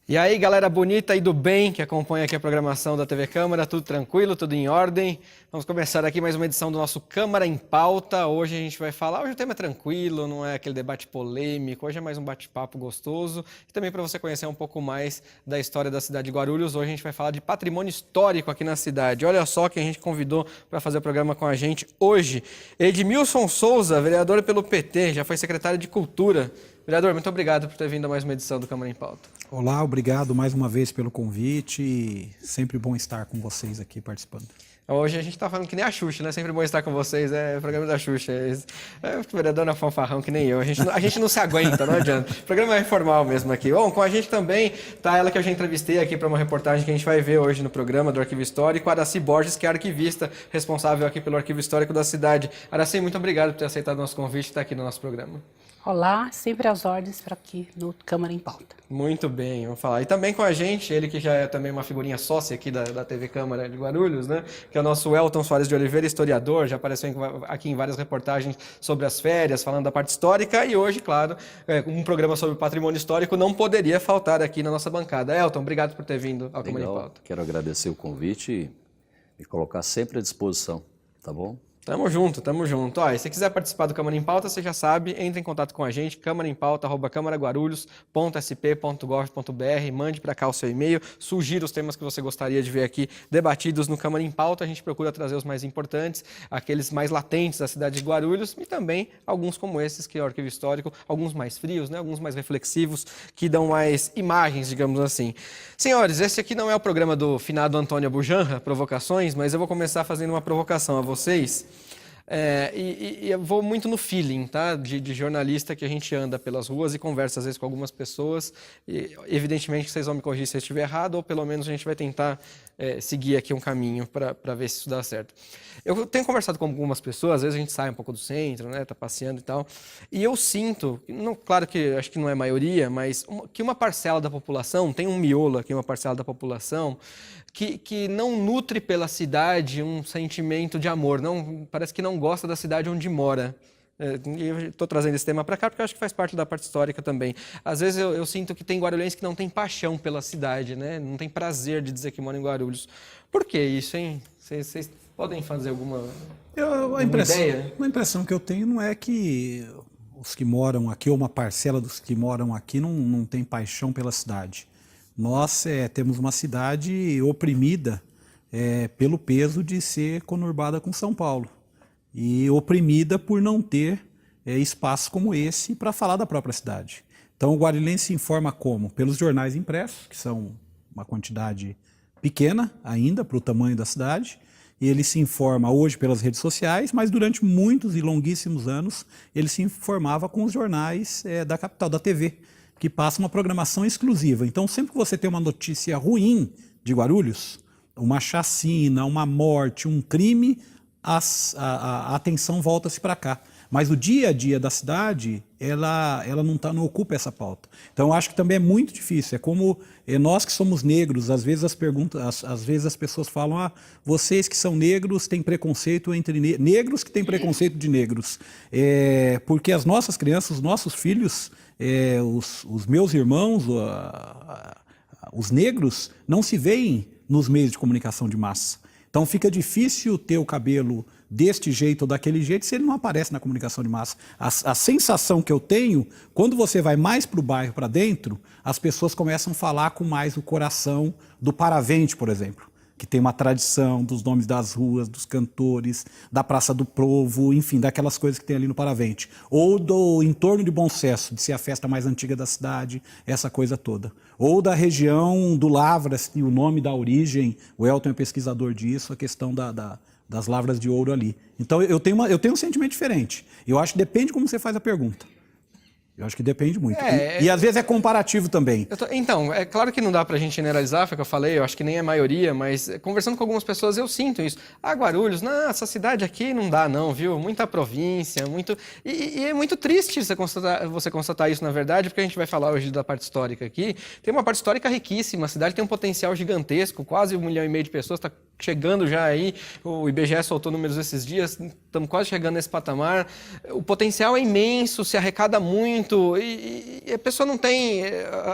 E aí, galera bonita e do bem que acompanha aqui a programação da TV Câmara, tudo tranquilo, tudo em ordem? Vamos começar aqui mais uma edição do nosso Câmara em Pauta. Hoje a gente vai falar, hoje o tema é tranquilo, não é aquele debate polêmico, hoje é mais um bate-papo gostoso. E também para você conhecer um pouco mais da história da cidade de Guarulhos, hoje a gente vai falar de patrimônio histórico aqui na cidade. Olha só quem a gente convidou para fazer o programa com a gente hoje. Edmilson Souza, vereador pelo PT, já foi secretário de Cultura. Vereador, muito obrigado por ter vindo a mais uma edição do Câmara em Pauta. Olá, obrigado mais uma vez pelo convite e sempre bom estar com vocês aqui participando. Hoje a gente está falando que nem a Xuxa, né? Sempre bom estar com vocês, é o programa da Xuxa. O vereador não é fanfarrão que nem eu, a gente não se aguenta, não adianta. O programa é informal mesmo aqui. Bom, com a gente também tá ela que eu já entrevistei aqui para uma reportagem que a gente vai ver hoje no programa do Arquivo Histórico, a Aracy Borges, que é arquivista responsável aqui pelo Arquivo Histórico da cidade. Aracy, muito obrigado por ter aceitado o nosso convite e estar aqui no nosso programa. Olá, sempre às ordens para aqui no Câmara em Pauta. Muito bem, vamos falar. E também com a gente, ele que já é também uma figurinha sócia aqui da TV Câmara de Guarulhos, né? Que é o nosso Elton Soares de Oliveira, historiador, já apareceu aqui em várias reportagens sobre as férias, falando da parte histórica, e hoje, claro, um programa sobre patrimônio histórico não poderia faltar aqui na nossa bancada. Elton, obrigado por ter vindo ao Câmara em Pauta. Quero agradecer o convite e me colocar sempre à disposição, tá bom? Tamo junto, tamo junto. Ó, e se quiser participar do Câmara em Pauta, você já sabe, entre em contato com a gente, câmaraempauta@câmaraguarulhos.sp.gov.br, mande para cá o seu e-mail, sugira os temas que você gostaria de ver aqui debatidos no Câmara em Pauta. A gente procura trazer os mais importantes, aqueles mais latentes da cidade de Guarulhos e também alguns como esses, que é o Arquivo Histórico, alguns mais frios, né, alguns mais reflexivos, que dão mais imagens, digamos assim. Senhores, esse aqui não é o programa do finado Antônio Abujanra, Provocações, mas eu vou começar fazendo uma provocação a vocês. Eu vou muito no feeling, tá? De jornalista que a gente anda pelas ruas e conversa às vezes com algumas pessoas. E, evidentemente vocês vão me corrigir se eu estiver errado, ou pelo menos a gente vai tentar seguir aqui um caminho para ver se isso dá certo. Eu tenho conversado com algumas pessoas, às vezes a gente sai um pouco do centro, né? Tá passeando e tal, e eu sinto, não, claro que acho que não é a maioria, mas que uma parcela da população, tem um miolo aqui, uma parcela da população, que não nutre pela cidade um sentimento de amor, parece que não gosta da cidade onde mora. Eu estou trazendo esse tema para cá porque eu acho que faz parte da parte histórica também. Às vezes eu sinto que tem guarulhenses que não tem paixão pela cidade, né? Não tem prazer de dizer que moram em Guarulhos. Por que isso, hein? Vocês podem fazer alguma ideia? A impressão que eu tenho não é que os que moram aqui, ou uma parcela dos que moram aqui, não tem paixão pela cidade. Nós temos uma cidade oprimida pelo peso de ser conurbada com São Paulo e oprimida por não ter espaços como esse para falar da própria cidade. Então o guarulhense se informa como? Pelos jornais impressos, que são uma quantidade pequena ainda para o tamanho da cidade, e ele se informa hoje pelas redes sociais, mas durante muitos e longuíssimos anos ele se informava com os jornais da capital, da TV, que passa uma programação exclusiva. Então, sempre que você tem uma notícia ruim de Guarulhos, uma chacina, uma morte, um crime, a atenção volta-se para cá. Mas o dia a dia da cidade, ela não ocupa essa pauta. Então, eu acho que também é muito difícil. É como nós que somos negros, às vezes as pessoas falam, vocês que são negros têm preconceito entre negros que têm preconceito de negros. Porque as nossas crianças, os nossos filhos, os meus irmãos, os negros, não se veem nos meios de comunicação de massa. Então fica difícil ter o cabelo deste jeito ou daquele jeito se ele não aparece na comunicação de massa. A sensação que eu tenho, quando você vai mais para o bairro, para dentro, as pessoas começam a falar com mais o coração do Paravente, por exemplo, que tem uma tradição dos nomes das ruas, dos cantores, da Praça do Provo, enfim, daquelas coisas que tem ali no Paravente. Ou do entorno de Bom Sucesso, de ser a festa mais antiga da cidade, essa coisa toda. Ou da região do Lavras, que o nome da origem, o Elton é pesquisador disso, a questão das lavras de ouro ali. Então eu tenho um sentimento diferente. Eu acho que depende de como você faz a pergunta. Eu acho que depende muito. E às vezes é comparativo também. Então, é claro que não dá pra gente generalizar, foi o que eu falei, eu acho que nem é a maioria, mas conversando com algumas pessoas eu sinto isso. Guarulhos, não, essa cidade aqui não dá não, viu? Muita província, muito... E é muito triste você constatar isso, na verdade, porque a gente vai falar hoje da parte histórica aqui. Tem uma parte histórica riquíssima, a cidade tem um potencial gigantesco, quase 1,5 milhão de pessoas, está chegando já aí, o IBGE soltou números esses dias, estamos quase chegando nesse patamar. O potencial é imenso, se arrecada muito e a pessoa não tem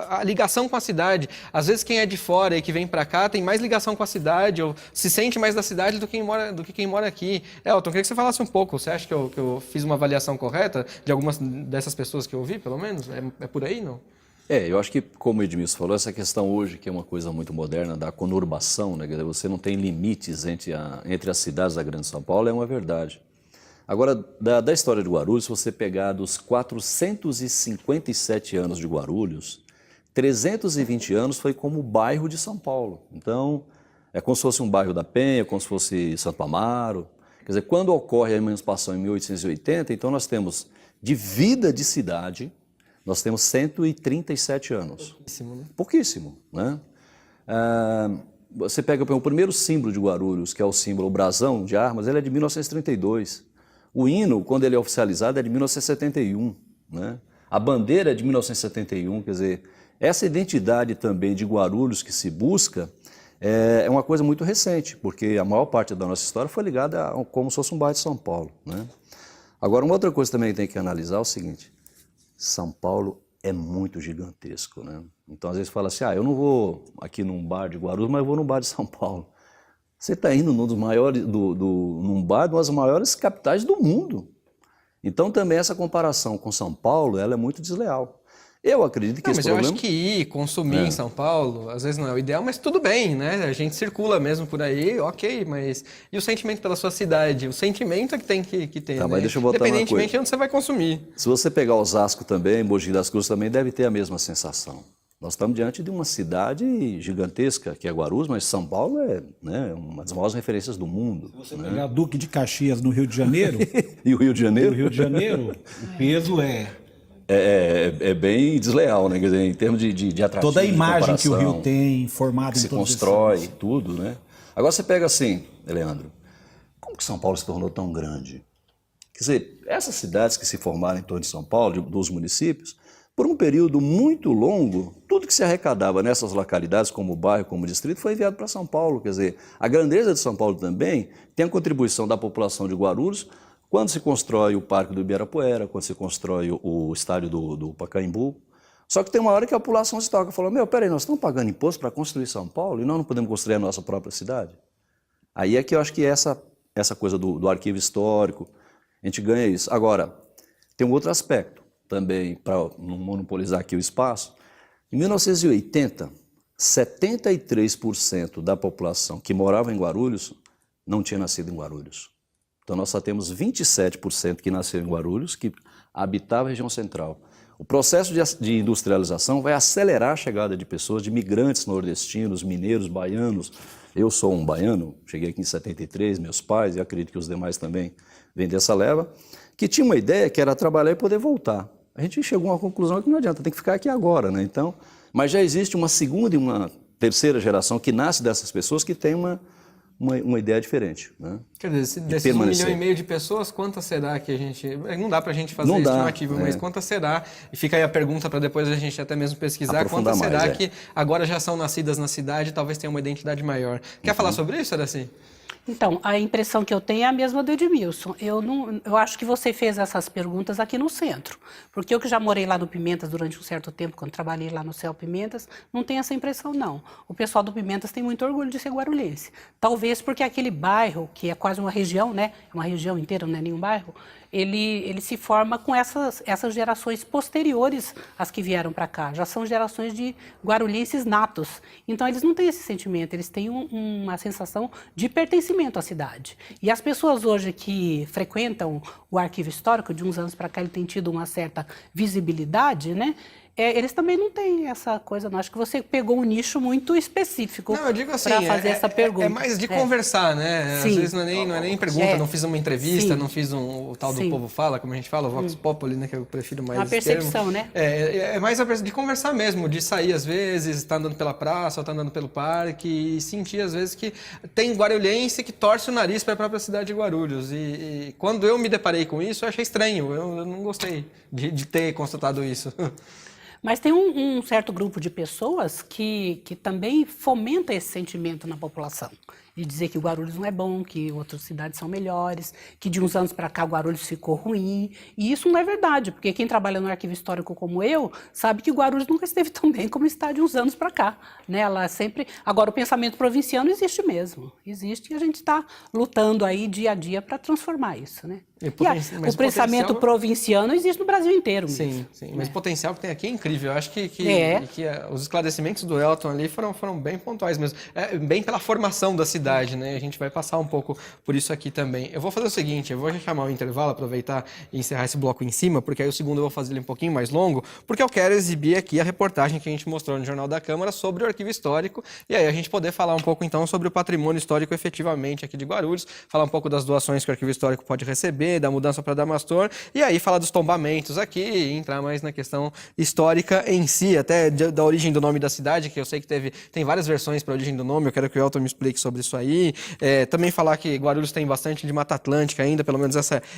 a ligação com a cidade. Às vezes quem é de fora e que vem para cá tem mais ligação com a cidade ou se sente mais da cidade do que quem mora aqui. Elton, queria que você falasse um pouco. Você acha que eu fiz uma avaliação correta de algumas dessas pessoas que eu ouvi, pelo menos? É por aí, não? Eu acho que, como o Edmilson falou, essa questão hoje, que é uma coisa muito moderna, da conurbação, né? Quer dizer, você não tem limites entre as cidades da Grande São Paulo, é uma verdade. Agora, da história de Guarulhos, se você pegar dos 457 anos de Guarulhos, 320 anos foi como bairro de São Paulo. Então, é como se fosse um bairro da Penha, como se fosse Santo Amaro. Quer dizer, quando ocorre a emancipação em 1880, então nós temos de vida de cidade, nós temos 137 anos. Pouquíssimo, né? Pouquíssimo, né? Você pega o primeiro símbolo de Guarulhos, que é o símbolo, o brasão de armas, ele é de 1932. O hino, quando ele é oficializado, é de 1971, né? A bandeira é de 1971, quer dizer, essa identidade também de Guarulhos que se busca é uma coisa muito recente, porque a maior parte da nossa história foi ligada a como se fosse um bairro de São Paulo, né? Agora, uma outra coisa também que tem que analisar é o seguinte: São Paulo é muito gigantesco, né? Então, às vezes fala assim, eu não vou aqui num bar de Guarulhos, mas eu vou num bar de São Paulo. Você está indo num bar de uma das maiores capitais do mundo. Então, também essa comparação com São Paulo, ela é muito desleal. Eu acredito que Não, esse mas problema... eu acho que ir consumir em São Paulo, às vezes não é o ideal, mas tudo bem, né? A gente circula mesmo por aí, ok, mas... E o sentimento pela sua cidade? O sentimento é que tem que ter, Tá, né? mas deixa eu botar uma Independentemente coisa. de onde você vai consumir. Se você pegar Osasco também, Mogi das Cruzes também, deve ter a mesma sensação. Nós estamos diante de uma cidade gigantesca, que é Guarulhos, mas São Paulo é, né, uma das maiores referências do mundo. Se você pegar Duque de Caxias no Rio de Janeiro, E o Rio de Janeiro? no Rio de Janeiro, o peso É bem desleal, né? Quer dizer, em termos de atrativo, toda a imagem de que o Rio comparação, tem, formada que em se todos constrói, esses... tudo, né? Agora você pega assim, Leandro, como que São Paulo se tornou tão grande? Quer dizer, essas cidades que se formaram em torno de São Paulo, dos municípios, por um período muito longo, tudo que se arrecadava nessas localidades, como bairro, como distrito, foi enviado para São Paulo. Quer dizer, a grandeza de São Paulo também tem a contribuição da população de Guarulhos, quando se constrói o Parque do Ibirapuera, quando se constrói o estádio do Pacaembu. Só que tem uma hora que a população se toca e fala, peraí, nós estamos pagando imposto para construir São Paulo e nós não podemos construir a nossa própria cidade? Aí é que eu acho que essa coisa do arquivo histórico, a gente ganha isso. Agora, tem um outro aspecto também, para não monopolizar aqui o espaço. Em 1980, 73% da população que morava em Guarulhos não tinha nascido em Guarulhos. Então, nós só temos 27% que nasceram em Guarulhos, que habitavam a região central. O processo de industrialização vai acelerar a chegada de pessoas, de migrantes nordestinos, mineiros, baianos. Eu sou um baiano, cheguei aqui em 73, meus pais, e acredito que os demais também vêm dessa leva, que tinha uma ideia que era trabalhar e poder voltar. A gente chegou a uma conclusão que não adianta, tem que ficar aqui agora, né? Então, mas já existe uma segunda e uma terceira geração que nasce dessas pessoas que tem uma ideia diferente, né? Quer dizer, desses 1,5 milhão de pessoas, quantas será que a gente... Não dá para a gente fazer a estimativa, mas quantas será? E fica aí a pergunta para depois a gente até mesmo pesquisar. Aprofundar quantas será mais, que agora já são nascidas na cidade e talvez tenham uma identidade maior? Quer falar sobre isso, Aracy? Então, a impressão que eu tenho é a mesma do Edmilson. Eu acho que você fez essas perguntas aqui no centro, porque eu que já morei lá no Pimentas durante um certo tempo, quando trabalhei lá no Céu Pimentas, não tenho essa impressão, não. O pessoal do Pimentas tem muito orgulho de ser guarulhense. Talvez porque aquele bairro, que é quase uma região, né? É uma região inteira, não é nenhum bairro, ele se forma com essas gerações posteriores às que vieram para cá. Já são gerações de guarulhenses natos. Então, eles não têm esse sentimento, eles têm uma sensação de pertencimento à cidade. E as pessoas hoje que frequentam o arquivo histórico, de uns anos para cá ele tem tido uma certa visibilidade, né? Eles também não têm essa coisa, não. Acho que você pegou um nicho muito específico para fazer essa pergunta. É mais de conversar, né? Sim. Às vezes não é nem pergunta, não fiz uma entrevista, Sim. não fiz o tal do povo fala, como a gente fala, o Vox Populi, né? Que eu prefiro mais uma percepção, termo. né? É mais de conversar mesmo, de sair às vezes, estar andando pela praça, ou estar andando pelo parque e sentir às vezes que tem guarulhense que torce o nariz para a própria cidade de Guarulhos. E quando eu me deparei com isso, eu achei estranho, eu não gostei de ter constatado isso. Mas tem um certo grupo de pessoas que também fomenta esse sentimento na população. e dizer que o Guarulhos não é bom, que outras cidades são melhores, que de uns anos para cá o Guarulhos ficou ruim. E isso não é verdade, porque quem trabalha no arquivo histórico como eu sabe que o Guarulhos nunca esteve tão bem como está de uns anos para cá, né? Ela sempre... Agora, o pensamento provinciano existe mesmo, existe, e a gente está lutando aí dia a dia para transformar isso, né? Mas o pensamento provinciano existe no Brasil inteiro mesmo. Sim, sim. Mas o potencial que tem aqui é incrível. Eu acho que os esclarecimentos do Elton ali foram bem pontuais mesmo. Bem pela formação da cidade, né? A gente vai passar um pouco por isso aqui também. Eu vou fazer o seguinte, eu vou já chamar o intervalo, aproveitar e encerrar esse bloco em cima, porque aí o segundo eu vou fazer ele um pouquinho mais longo, porque eu quero exibir aqui a reportagem que a gente mostrou no Jornal da Câmara sobre o Arquivo Histórico, e aí a gente poder falar um pouco então sobre o patrimônio histórico efetivamente aqui de Guarulhos, falar um pouco das doações que o Arquivo Histórico pode receber, da mudança para Adamastor, e aí falar dos tombamentos aqui, e entrar mais na questão histórica em si, até da origem do nome da cidade, que eu sei que tem várias versões para a origem do nome, eu quero que o Elton me explique sobre isso aí. Também falar que Guarulhos tem bastante de Mata Atlântica ainda, pelo menos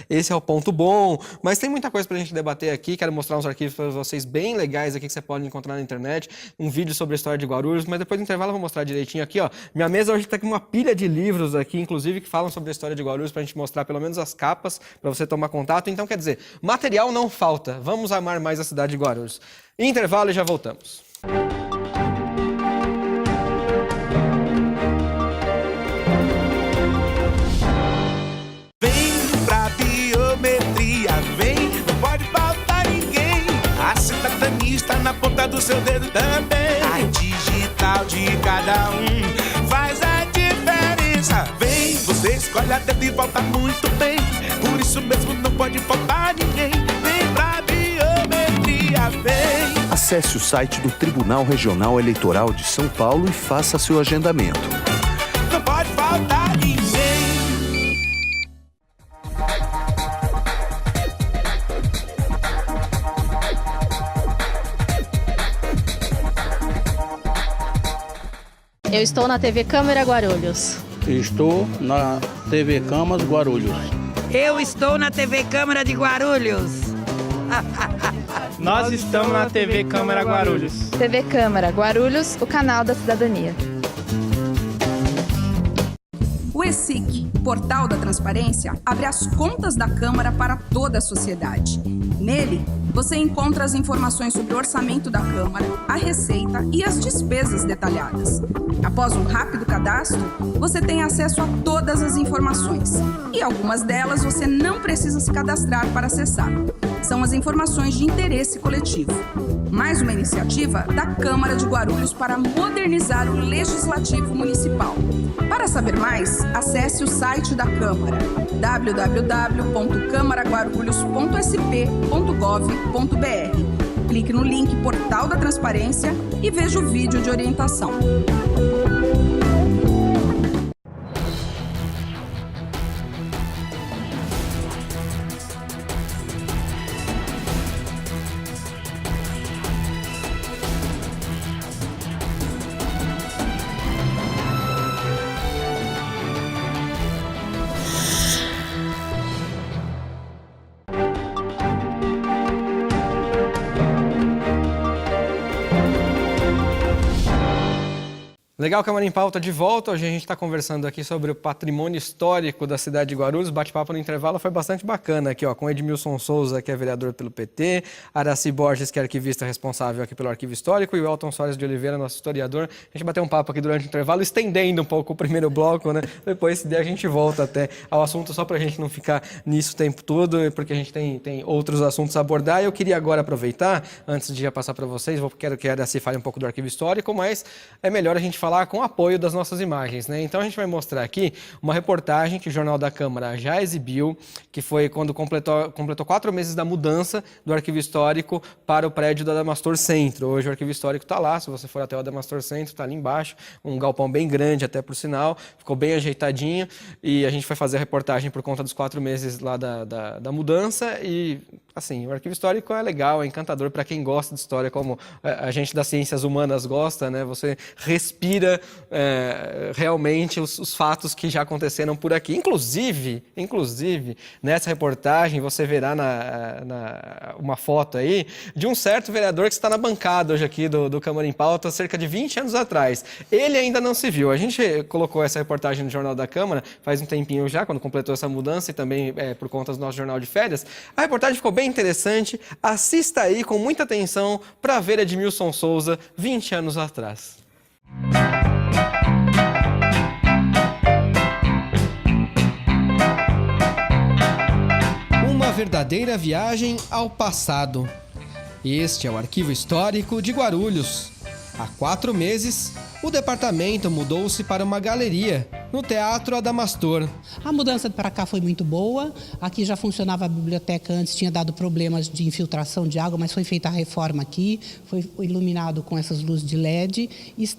esse é o ponto bom, mas tem muita coisa para a gente debater aqui, quero mostrar uns arquivos para vocês bem legais aqui que você pode encontrar na internet, um vídeo sobre a história de Guarulhos, mas depois do intervalo eu vou mostrar direitinho aqui, ó. Minha mesa hoje está com uma pilha de livros aqui, inclusive, que falam sobre a história de Guarulhos, para a gente mostrar pelo menos as capas, para você tomar contato. Então, quer dizer, material não falta. Vamos amar mais a cidade de Guarulhos. Intervalo e já voltamos. Vem pra biometria, vem, não pode faltar ninguém. A cidadania está na ponta do seu dedo também. A digital de cada um faz a diferença. Vem, você escolhe a dedo e volta muito bem. Por isso mesmo não pode faltar ninguém. Vem pra biometria, vem. Acesse o site do Tribunal Regional Eleitoral de São Paulo e faça seu agendamento. Não pode faltar ninguém. Eu estou na TV Câmara Guarulhos. Estou na TV Câmara Guarulhos. Eu estou na TV Câmara de Guarulhos. Nós estamos na TV Câmara Guarulhos. TV Câmara Guarulhos, o canal da cidadania. O ESIC, Portal da Transparência, abre as contas da Câmara para toda a sociedade. Nele, você encontra as informações sobre o orçamento da Câmara, a receita e as despesas detalhadas. Após um rápido cadastro, você tem acesso a todas as informações. E algumas delas você não precisa se cadastrar para acessar. São as informações de interesse coletivo. Mais uma iniciativa da Câmara de Guarulhos para modernizar o Legislativo Municipal. Para saber mais, acesse o site da Câmara, www.câmaraguarulhos.sp.gov.br. Clique no link Portal da Transparência e veja o vídeo de orientação. Legal, Câmara em Pauta de volta. Hoje a gente está conversando aqui sobre o patrimônio histórico da cidade de Guarulhos. O bate-papo no intervalo foi bastante bacana aqui, ó, com Edmilson Souza, que é vereador pelo PT, Araci Borges, que é arquivista responsável aqui pelo Arquivo Histórico, e o Elton Soares de Oliveira, nosso historiador. A gente bateu um papo aqui durante o intervalo, estendendo um pouco o primeiro bloco, né? Depois, se der, a gente volta até ao assunto, só para a gente não ficar nisso o tempo todo, porque a gente tem outros assuntos a abordar. E eu queria agora aproveitar, antes de já passar para vocês, quero que a Araci fale um pouco do Arquivo Histórico, mas é melhor a gente falar com o apoio das nossas imagens, né? Então a gente vai mostrar aqui uma reportagem que o Jornal da Câmara já exibiu, que foi quando completou 4 meses da mudança do Arquivo Histórico para o prédio do Adamastor Centro. Hoje o Arquivo Histórico está lá, se você for até o Adamastor Centro, está ali embaixo, um galpão bem grande até por sinal, ficou bem ajeitadinho, e a gente vai fazer a reportagem por conta dos 4 meses lá da mudança. E assim, o Arquivo Histórico é legal, é encantador para quem gosta de história, como a gente das ciências humanas gosta, né? Você respira confira realmente os fatos que já aconteceram por aqui. Inclusive, nessa reportagem você verá uma foto aí de um certo vereador que está na bancada hoje aqui do Câmara em Pauta, cerca de 20 anos atrás. Ele ainda não se viu. A gente colocou essa reportagem no Jornal da Câmara faz um tempinho já, quando completou essa mudança e também por conta do nosso jornal de férias. A reportagem ficou bem interessante. Assista aí com muita atenção para ver Edmilson Souza 20 anos atrás. Uma verdadeira viagem ao passado. Este é o Arquivo Histórico de Guarulhos. Há 4 meses, o departamento mudou-se para uma galeria no Teatro Adamastor. A mudança para cá foi muito boa. Aqui já funcionava a biblioteca antes, tinha dado problemas de infiltração de água, mas foi feita a reforma aqui, foi iluminado com essas luzes de LED e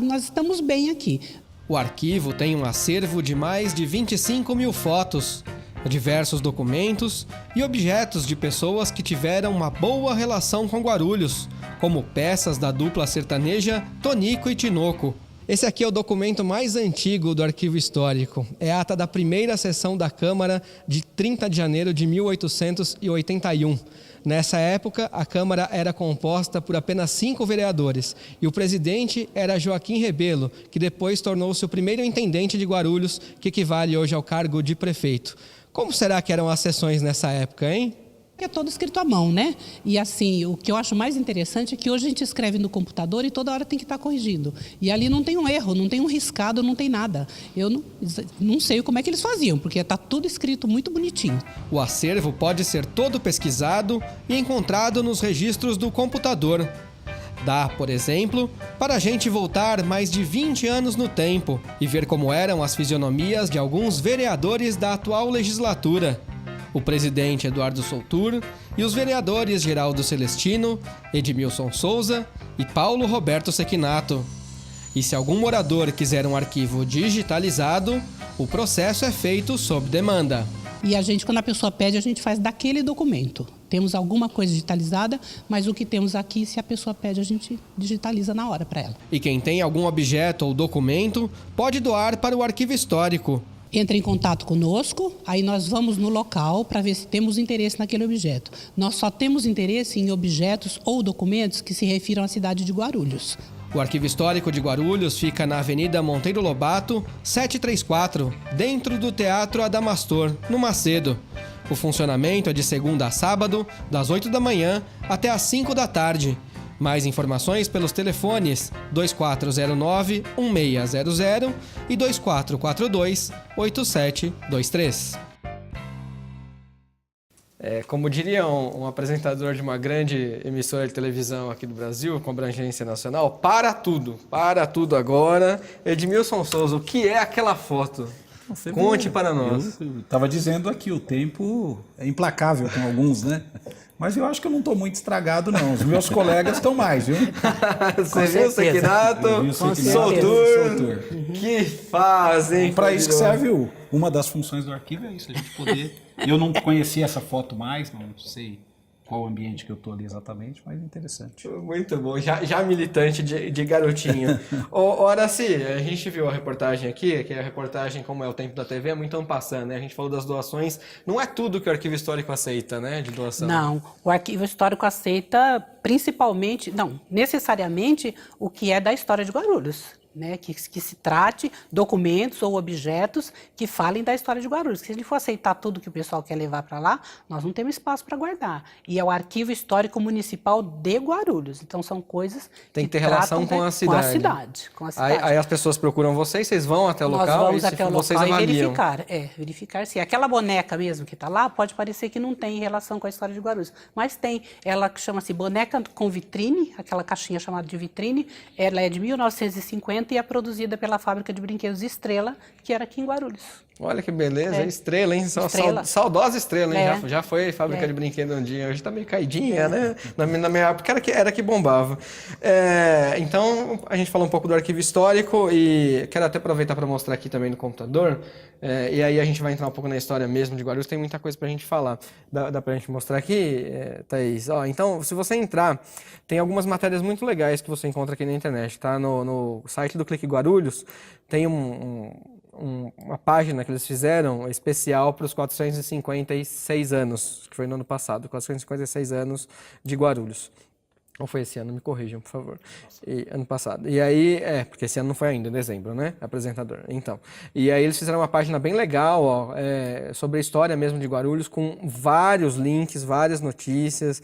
nós estamos bem aqui. O arquivo tem um acervo de mais de 25 mil fotos, diversos documentos e objetos de pessoas que tiveram uma boa relação com Guarulhos, como peças da dupla sertaneja Tonico e Tinoco. Esse aqui é o documento mais antigo do Arquivo Histórico. É a ata da primeira sessão da Câmara de 30 de janeiro de 1881. Nessa época, a Câmara era composta por apenas 5 vereadores e o presidente era Joaquim Rebelo, que depois tornou-se o primeiro intendente de Guarulhos, que equivale hoje ao cargo de prefeito. Como será que eram as sessões nessa época, hein? É todo escrito à mão, né? E assim, o que eu acho mais interessante é que hoje a gente escreve no computador e toda hora tem que estar corrigindo. E ali não tem um erro, não tem um riscado, não tem nada. Eu não sei como é que eles faziam, porque está tudo escrito muito bonitinho. O acervo pode ser todo pesquisado e encontrado nos registros do computador. Dá, por exemplo, para a gente voltar mais de 20 anos no tempo e ver como eram as fisionomias de alguns vereadores da atual legislatura. O presidente Eduardo Soutur e os vereadores Geraldo Celestino, Edmilson Souza e Paulo Roberto Sequinato. E se algum morador quiser um arquivo digitalizado, o processo é feito sob demanda. E a gente, quando a pessoa pede, a gente faz daquele documento. Temos alguma coisa digitalizada, mas o que temos aqui, se a pessoa pede, a gente digitaliza na hora para ela. E quem tem algum objeto ou documento, pode doar para o Arquivo Histórico. Entra em contato conosco, aí nós vamos no local para ver se temos interesse naquele objeto. Nós só temos interesse em objetos ou documentos que se refiram à cidade de Guarulhos. O Arquivo Histórico de Guarulhos fica na Avenida Monteiro Lobato, 734, dentro do Teatro Adamastor, no Macedo. O funcionamento é de segunda a sábado, das 8 da manhã até às 5 da tarde. Mais informações pelos telefones 2409-1600 e 2442-8723. Como diria um apresentador de uma grande emissora de televisão aqui do Brasil, com abrangência nacional, para tudo agora. Edmilson Souza, o que é aquela foto? Conte para nós. Eu estava dizendo aqui, o tempo é implacável com alguns, né? Mas eu acho que eu não estou muito estragado, não. Os meus colegas estão mais, viu? Você viu o Sequinato? Soutur. Que fazem. Para isso que serve uma das funções do arquivo, é isso, a gente poder... Eu não conhecia essa foto mais, não sei qual ambiente que eu estou ali exatamente, mas interessante. Muito bom, já militante de garotinho. Horaci, a gente viu a reportagem aqui, que a reportagem, como é o tempo da TV, é muito ampassando, né? A gente falou das doações, não é tudo que o Arquivo Histórico aceita, né, de doação. Não, o Arquivo Histórico aceita principalmente, não, necessariamente o que é da história de Guarulhos. Né, que se trate documentos ou objetos que falem da história de Guarulhos. Se a gente for aceitar tudo que o pessoal quer levar para lá, nós não temos espaço para guardar. E é o Arquivo Histórico Municipal de Guarulhos. Então são coisas tem que ter relação com a cidade. Com a cidade. Aí as pessoas procuram vocês vão até o local? Nós vamos até o local e avaliam. verificar se aquela boneca mesmo que está lá pode parecer que não tem relação com a história de Guarulhos, mas tem. Ela chama-se boneca com vitrine, aquela caixinha chamada de vitrine, ela é de 1950 e é produzida pela fábrica de brinquedos Estrela, que era aqui em Guarulhos. Olha que beleza, Estrela, hein? Saudosa Estrela, hein? Já foi fábrica de brinquedo um dia, hoje tá meio caidinha, né? Na minha época era que bombava. Então, a gente falou um pouco do Arquivo Histórico e quero até aproveitar para mostrar aqui também no computador, e aí a gente vai entrar um pouco na história mesmo de Guarulhos, tem muita coisa pra gente falar. Dá pra gente mostrar aqui, Thaís? Então, se você entrar, tem algumas matérias muito legais que você encontra aqui na internet, tá? No site site do Clique Guarulhos tem uma página que eles fizeram especial para os 456 anos, que foi no ano passado, 456 anos de Guarulhos. Ou foi esse ano? Me corrijam, por favor. Ano passado. E aí, porque esse ano não foi ainda, em dezembro, né? Apresentador. Então. E aí eles fizeram uma página bem legal, ó, sobre a história mesmo de Guarulhos, com vários links, várias notícias.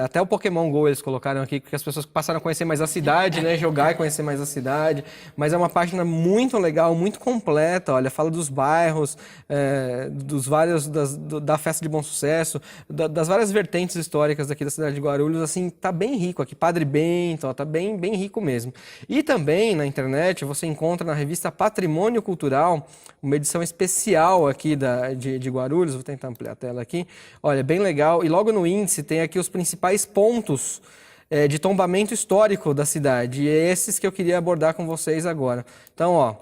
Até o Pokémon GO eles colocaram aqui, porque as pessoas passaram a conhecer mais a cidade, né? Jogar e conhecer mais a cidade. Mas é uma página muito legal, muito completa, olha, fala dos bairros, dos vários, da Festa de Bom Sucesso, das várias vertentes históricas daqui da cidade de Guarulhos, assim, tá bem rico aqui, Padre Bento, ó, tá bem rico mesmo. E também na internet você encontra na revista Patrimônio Cultural uma edição especial aqui de Guarulhos, vou tentar ampliar a tela aqui, olha, bem legal, e logo no índice tem aqui os principais pontos de tombamento histórico da cidade, e é esses que eu queria abordar com vocês agora. Então, ó,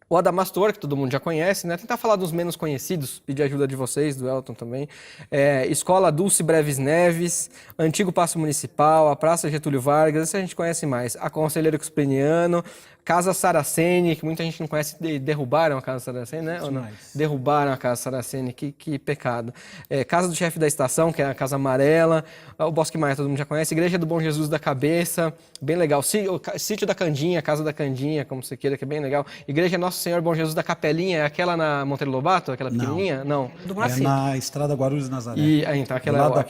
o Adamastor, que todo mundo já conhece, né? Tentar falar dos menos conhecidos, pedir ajuda de vocês, do Elton também. Escola Dulce Breves Neves, Antigo Paço Municipal, a Praça Getúlio Vargas, esse a gente conhece mais. A Conselheiro Cuspiniano, Casa Saraceni, que muita gente não conhece, derrubaram a Casa Saraceni, né? Ou não? Derrubaram a Casa Saraceni, que pecado. Casa do Chefe da Estação, que é a Casa Amarela, o Bosque Maia, todo mundo já conhece, Igreja do Bom Jesus da Cabeça, bem legal. Sítio da Candinha, Casa da Candinha, como você queira, que é bem legal. Igreja Nosso Senhor Bom Jesus da Capelinha, é aquela na Monteiro Lobato, aquela pequenininha? Não. É na Estrada Guarulhos Nazaré. Então, aquela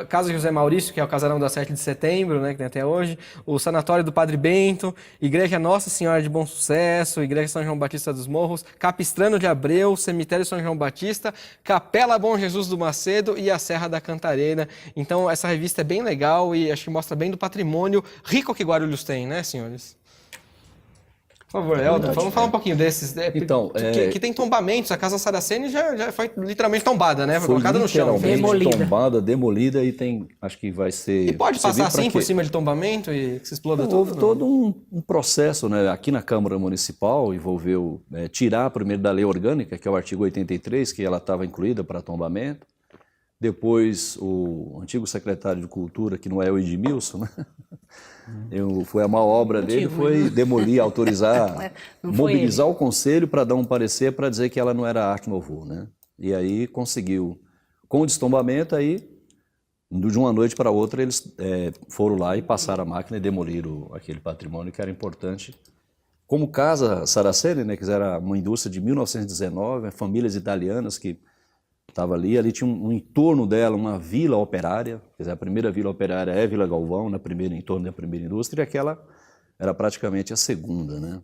Casa José Maurício, que é o casarão da 7 de setembro, né, que tem até hoje. O Sanatório do Padre Bento, Igreja Nossa Senhora de Bom Sucesso, Igreja São João Batista dos Morros, Capistrano de Abreu, Cemitério São João Batista, Capela Bom Jesus do Macedo e a Serra da Cantareira. Então, essa revista é bem legal e acho que mostra bem do patrimônio rico que Guarulhos tem, né, senhores? Por favor, Elton, vamos falar um pouquinho desses. Então, que tem tombamentos, a Casa Saraceni já foi literalmente tombada, né? Foi colocada no chão. Demolida e tem, acho que vai ser... E pode passar assim por cima de tombamento e se exploda tudo? Houve todo um processo, né? Aqui na Câmara Municipal, envolveu tirar primeiro da lei orgânica, que é o artigo 83, que ela estava incluída para tombamento. Depois, o antigo secretário de Cultura, que não é o Edmilson, né? Foi a maior obra dele, foi demolir, autorizar, mobilizar o conselho para dar um parecer para dizer que ela não era arte novo, né? E aí conseguiu, com o destombamento, aí, de uma noite para outra, eles foram lá e passaram a máquina e demoliram aquele patrimônio que era importante. Como Casa Saraceni, né, que era uma indústria de 1919, famílias italianas que estava ali tinha um entorno dela, uma vila operária, quer dizer, a primeira vila operária é Vila Galvão, em torno da primeira indústria, e aquela era praticamente a segunda, né?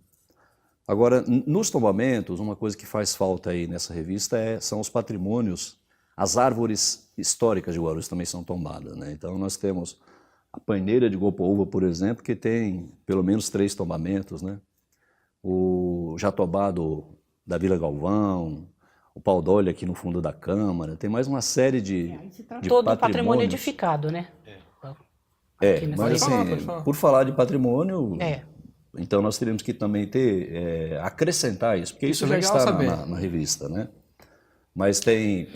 Agora, nos tombamentos, uma coisa que faz falta aí nessa revista são os patrimônios, as árvores históricas de Guarulhos também são tombadas, né? Então nós temos a Paineira de Gopoúva, por exemplo, que tem pelo menos 3 tombamentos, né? O Jatobá da Vila Galvão, o Pau d'Olho aqui no fundo da Câmara, tem mais uma série de todo o patrimônio edificado, né? Mas assim, por falar de patrimônio, então nós teríamos que também acrescentar isso, porque isso já está na revista, né? Mas tem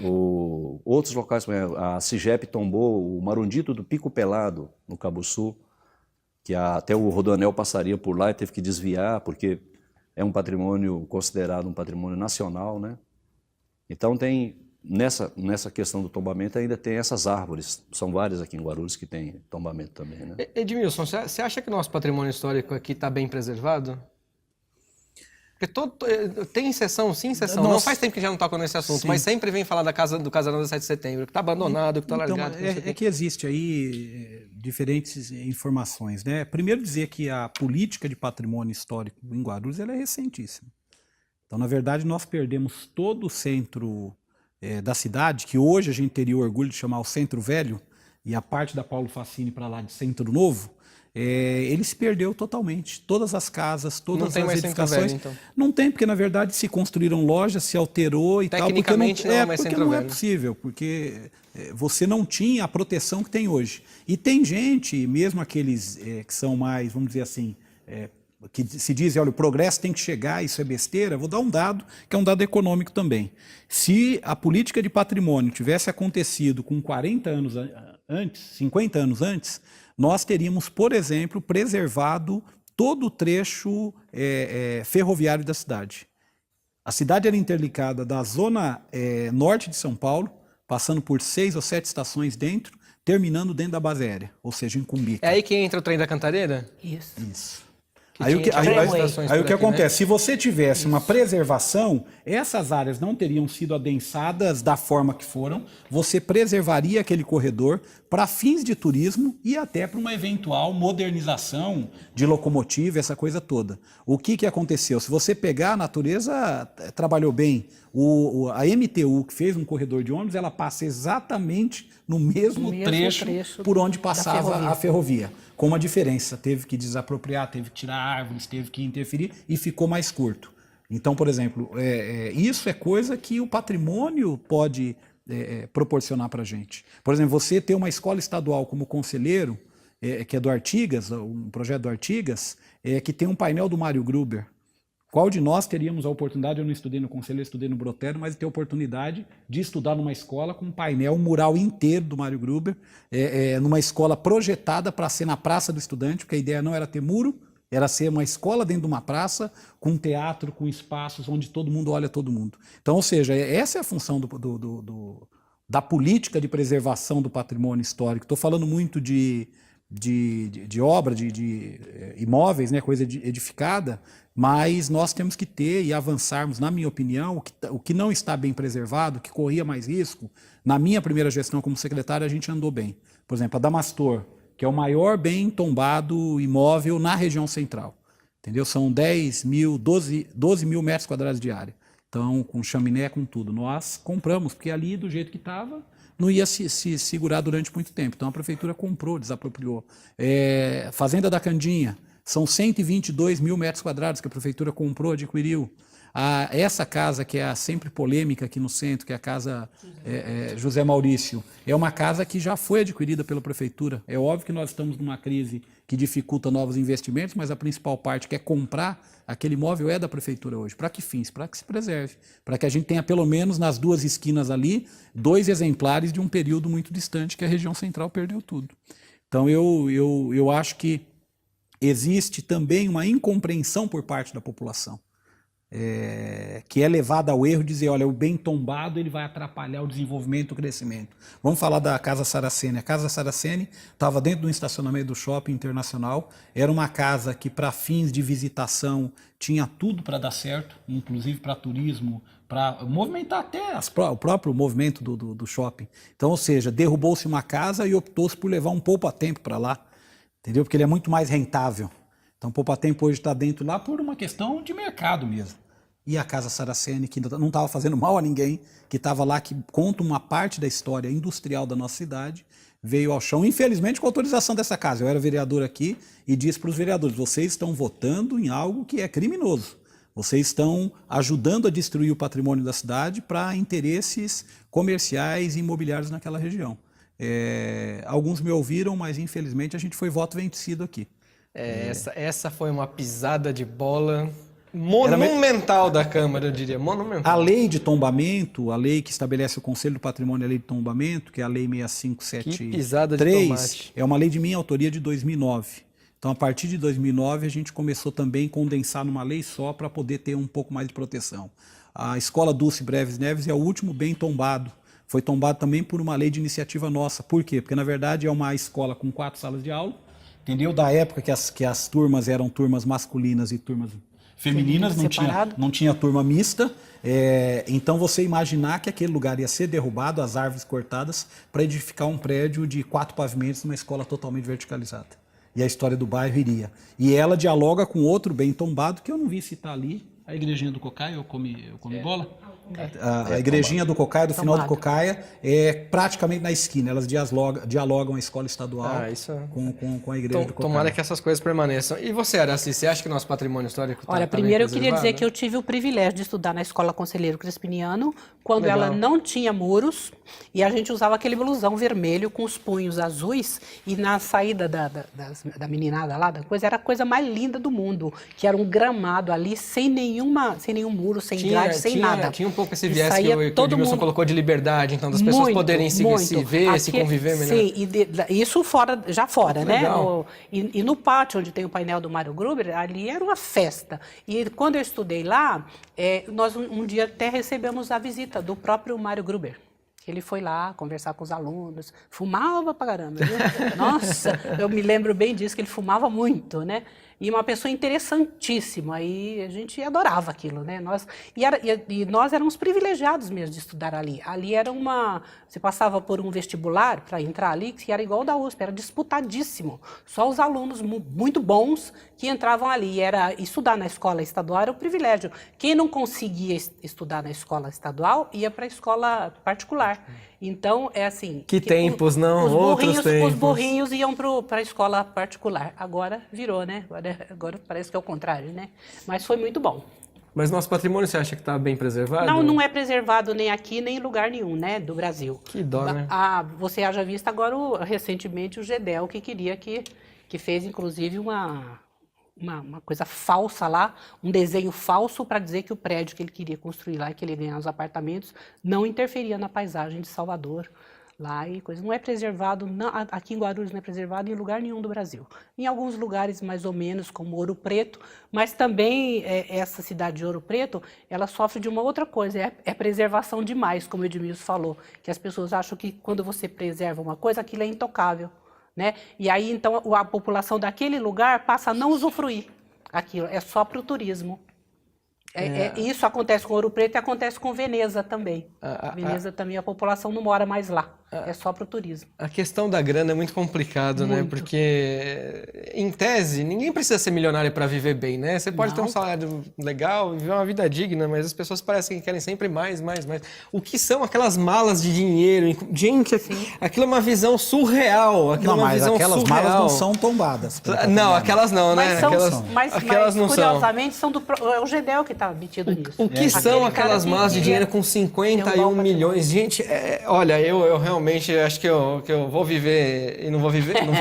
outros locais, a CIGEP tombou o Marundito do Pico Pelado, no Cabo Sul, que até o Rodoanel passaria por lá e teve que desviar, porque é um patrimônio considerado um patrimônio nacional, né? Então tem, nessa questão do tombamento, ainda tem essas árvores, são várias aqui em Guarulhos que tem tombamento também, né? Edmilson, você acha que o nosso patrimônio histórico aqui está bem preservado? Porque tem exceção, sim, exceção. Não faz tempo que já não toca nesse assunto, mas sempre vem falar do casarão da 7 de setembro, que está abandonado, que está largado. É que existe aí diferentes informações, né? Primeiro dizer que a política de patrimônio histórico em Guarulhos ela é recentíssima. Então, na verdade, nós perdemos todo o centro da cidade, que hoje a gente teria o orgulho de chamar o Centro Velho, e a parte da Paulo Facini para lá de Centro Novo, ele se perdeu totalmente. Todas as casas, todas as edificações. Velho, então. Não tem, porque na verdade se construíram lojas, se alterou e tal. Porque não é possível, porque você não tinha a proteção que tem hoje. E tem gente, mesmo aqueles que são mais, vamos dizer assim, que se dizem, olha, o progresso tem que chegar, isso é besteira, vou dar um dado, que é um dado econômico também. Se a política de patrimônio tivesse acontecido com 40 anos antes, 50 anos antes, nós teríamos, por exemplo, preservado todo o trecho ferroviário da cidade. A cidade era interligada da zona norte de São Paulo, passando por 6 ou 7 estações dentro, terminando dentro da base aérea, ou seja, em Cumbica. É aí que entra o trem da Cantareira? Isso. Que Aí o que, tinha várias estações por o que aqui, acontece? né? Se você tivesse uma preservação, essas áreas não teriam sido adensadas da forma que foram, você preservaria aquele corredor para fins de turismo e até para uma eventual modernização de locomotiva, essa coisa toda. O que aconteceu? Se você pegar, a natureza trabalhou bem. A MTU, que fez um corredor de ônibus, ela passa exatamente no mesmo trecho por onde passava a ferrovia. Com uma diferença, teve que desapropriar, teve que tirar árvores, teve que interferir e ficou mais curto. Então, por exemplo, isso é coisa que o patrimônio pode proporcionar para a gente. Por exemplo, você ter uma escola estadual como Conselheiro, que é do Artigas, um projeto do Artigas, que tem um painel do Mário Gruber. Qual de nós teríamos a oportunidade, eu não estudei no Conselheiro, estudei no Brotero, mas ter a oportunidade de estudar numa escola com um painel, um mural inteiro do Mário Gruber, numa escola projetada para ser na Praça do Estudante, porque a ideia não era ter muro, era ser uma escola dentro de uma praça, com um teatro, com espaços onde todo mundo olha todo mundo. Então, ou seja, essa é a função da política de preservação do patrimônio histórico. Estou falando muito de obra, de imóveis, né, coisa edificada, mas nós temos que ter e avançarmos, na minha opinião, o que não está bem preservado, que corria mais risco. Na minha primeira gestão como secretário, a gente andou bem. Por exemplo, a Damastor, que é o maior bem tombado imóvel na região central. Entendeu? São 12 mil metros quadrados de área. Então, com chaminé, com tudo. Nós compramos, porque ali, do jeito que estava, não ia se segurar durante muito tempo. Então, a prefeitura comprou, desapropriou. Fazenda da Candinha, são 122 mil metros quadrados que a prefeitura comprou, adquiriu. Essa casa, que é sempre polêmica aqui no centro, que é a casa José Maurício, é uma casa que já foi adquirida pela prefeitura. É óbvio que nós estamos numa crise que dificulta novos investimentos, mas a principal parte que é comprar aquele imóvel é da prefeitura hoje. Para que fins? Para que se preserve. Para que a gente tenha, pelo menos nas duas esquinas ali, 2 exemplares de um período muito distante que a região central perdeu tudo. Então, eu acho que existe também uma incompreensão por parte da população, que é levada ao erro de dizer, olha, o bem tombado ele vai atrapalhar o desenvolvimento e o crescimento. Vamos falar da Casa Saraceni. A Casa Saraceni estava dentro do estacionamento do Shopping Internacional, era uma casa que para fins de visitação tinha tudo para dar certo, inclusive para turismo, para movimentar até o próprio movimento do shopping. Então, ou seja, derrubou-se uma casa e optou-se por levar um poupa-tempo para lá, entendeu? Porque ele é muito mais rentável. Então, o poupa-tempo hoje está dentro lá por uma questão de mercado mesmo. E a Casa Saraceni, que não estava fazendo mal a ninguém, que estava lá, que conta uma parte da história industrial da nossa cidade, veio ao chão, infelizmente, com a autorização dessa casa. Eu era vereador aqui e disse para os vereadores, vocês estão votando em algo que é criminoso. Vocês estão ajudando a destruir o patrimônio da cidade para interesses comerciais e imobiliários naquela região. Alguns me ouviram, mas infelizmente a gente foi voto vencido aqui. Essa foi uma pisada de bola monumental da Câmara, eu diria, monumental. A lei de tombamento, a lei que estabelece o Conselho do Patrimônio, a lei de tombamento, que é a lei 6573, é uma lei de minha autoria de 2009. Então, a partir de 2009, a gente começou também a condensar numa lei só para poder ter um pouco mais de proteção. A Escola Dulce Breves Neves é o último bem tombado. Foi tombado também por uma lei de iniciativa nossa. Por quê? Porque, na verdade, é uma escola com 4 salas de aula, entendeu? Da época que as turmas eram turmas masculinas e turmas femininas, não tinha turma mista. Então, você imaginar que aquele lugar ia ser derrubado, as árvores cortadas, para edificar um prédio de 4 pavimentos numa escola totalmente verticalizada. E a história do bairro iria. E ela dialoga com outro bem tombado, que eu não vi citar ali, a Igrejinha do Cocaia, eu comi bola? A Igrejinha do Cocaia, do final do Cocaia, é praticamente na esquina. Elas dialogam a escola estadual com a Igreja do Cocaia. Tomara que essas coisas permaneçam. E você, Araci, você acha que o nosso patrimônio histórico está Olha, primeiro eu queria dizer que eu tive o privilégio de estudar na Escola Conselheiro Crespiniano, quando ela não tinha muros, e a gente usava aquele blusão vermelho com os punhos azuis, e na saída da meninada lá, da coisa, era a coisa mais linda do mundo, que era um gramado ali, sem nenhum muro, sem grade, sem nada. Tinha um pouco esse viés que saía o todo Edmilson mundo- colocou de liberdade, então, das pessoas poderem se ver, se conviver melhor. Sim, isso já fora, né? Legal. E no pátio, onde tem o painel do Mário Gruber, ali era uma festa. E quando eu estudei lá, nós um dia até recebemos a visita do próprio Mário Gruber. Ele foi lá conversar com os alunos, fumava pra caramba, viu? Nossa, eu me lembro bem disso, que ele fumava muito, né? E uma pessoa interessantíssima, aí a gente adorava aquilo, né? Nós éramos privilegiados mesmo de estudar ali. Ali era você passava por um vestibular para entrar ali, que era igual ao da USP, era disputadíssimo. Só os alunos muito bons que entravam ali. Estudar na escola estadual era um privilégio. Quem não conseguia estudar na escola estadual, ia para a escola particular. Então, é assim... Que tempos, não? Outros tempos. Os burrinhos iam para a escola particular. Agora virou, né? Agora parece que é o contrário, né? Mas foi muito bom. Mas nosso patrimônio, você acha que está bem preservado? Não é preservado nem aqui, nem em lugar nenhum, né? Do Brasil. Que dó, né? Você haja visto agora, recentemente, o GEDEL, que queria que fez, inclusive, uma coisa falsa lá, um desenho falso para dizer que o prédio que ele queria construir lá e que ele ia ganhar os apartamentos não interferia na paisagem de Salvador lá e coisa. Não é preservado, aqui em Guarulhos não é preservado em lugar nenhum do Brasil. Em alguns lugares mais ou menos, como Ouro Preto, mas também essa cidade de Ouro Preto, ela sofre de uma outra coisa, é preservação demais, como o Edmilson falou, que as pessoas acham que quando você preserva uma coisa, aquilo é intocável. Né? E aí, então, a população daquele lugar passa a não usufruir aquilo, é só para o turismo. Isso acontece com Ouro Preto e acontece com Veneza também. Veneza também, a população não mora mais lá, é só para o turismo. A questão da grana é muito complicado, né? Porque, em tese, ninguém precisa ser milionário para viver bem, né? Você pode ter um salário legal e viver uma vida digna, mas as pessoas parecem que querem sempre mais. O que são aquelas malas de dinheiro? Gente, aquilo é uma visão surreal. Aquelas malas não são tombadas. Não, aquelas não, né? Mas curiosamente, são é o GEDEL que está metido nisso. O que são aquelas malas de dinheiro com 51 milhões? Gente, olha, eu realmente acho que eu vou viver e não vou